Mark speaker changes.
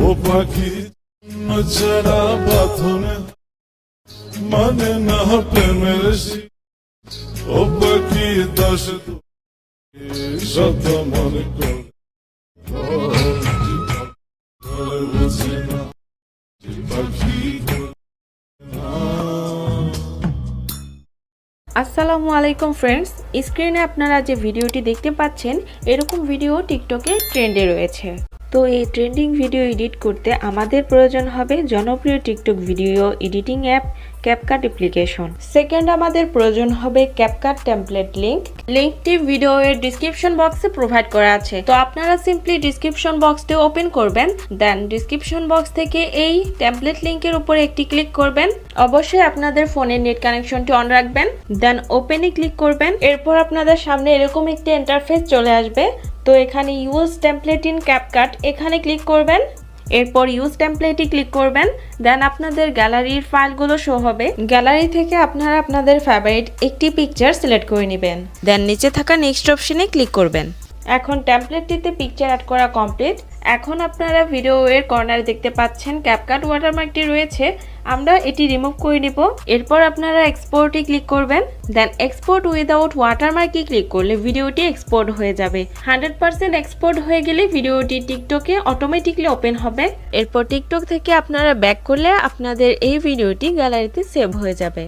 Speaker 1: ও পাখি ছাড়া বাঁধনে মানে না প্রেমের ও পাখি দশ শত মনে করে বুঝে না পাখি।
Speaker 2: আসসালামু আলাইকুম ফ্রেন্ডস, স্ক্রিনে আপনারা যে ভিডিওটি দেখতে পাচ্ছেন এরকম ভিডিও টিকটকে ট্রেন্ডে রয়েছে। তো এই ট্রেন্ডিং ভিডিও এডিট করতে আমাদের প্রয়োজন হবে জনপ্রিয় TikTok video editing app CapCut application. Second আমাদের প্রয়োজন হবে ক্যাপকাট টেমপ্লেট লিঙ্কটি ভিডিওর ডিসক্রিপশন বক্সে প্রোভাইড করা আছে। তো আপনারা সিম্পলি ডিসক্রিপশন বক্সটি ওপেন করবেন, দেন ডিসক্রিপশন বক্স থেকে এই টেমপ্লেট লিঙ্কের উপরে একটি ক্লিক করবেন। অবশ্যই আপনাদের ফোনের নেট কানেকশনটি অন রাখবেন, দেন ওপেনে ক্লিক করবেন। এরপর আপনাদের সামনে এরকম একটি ইন্টারফেস চলে আসবে। তো এখানে ইউজ টেমপ্লেট ইন ক্যাপকাট এখানে ক্লিক করবেন। এরপর ইউজ টেমপ্লেটে ক্লিক করবেন, দেন আপনাদের গ্যালারির ফাইলগুলো শো হবে। গ্যালারি থেকে আপনারা আপনাদের ফেভারিট একটি পিকচার সিলেক্ট করে নেবেন, দেন নিচে থাকা নেক্সট অপশনে ক্লিক করবেন। এখন টেমপ্লেটটিতে পিকচার অ্যাড করা কমপ্লিট। এখন আপনারা ভিডিওর কর্নারে দেখতে পাচ্ছেন ক্যাপকাট ওয়াটারমার্কটি রয়েছে, আমরা এটি রিমুভ করে নিব। এরপর আপনারা এক্সপোর্টে ক্লিক করবেন, দেন এক্সপোর্ট উইদাউট ওয়াটারমার্কে ক্লিক করলে ভিডিওটি এক্সপোর্ট হয়ে যাবে। 100% এক্সপোর্ট হয়ে গেলে ভিডিওটি টিকটকে অটোমেটিকলি ওপেন হবে। এরপর টিকটক থেকে আপনারা ব্যাক করলে আপনাদের এই ভিডিওটি গ্যালারিতে সেভ হয়ে যাবে।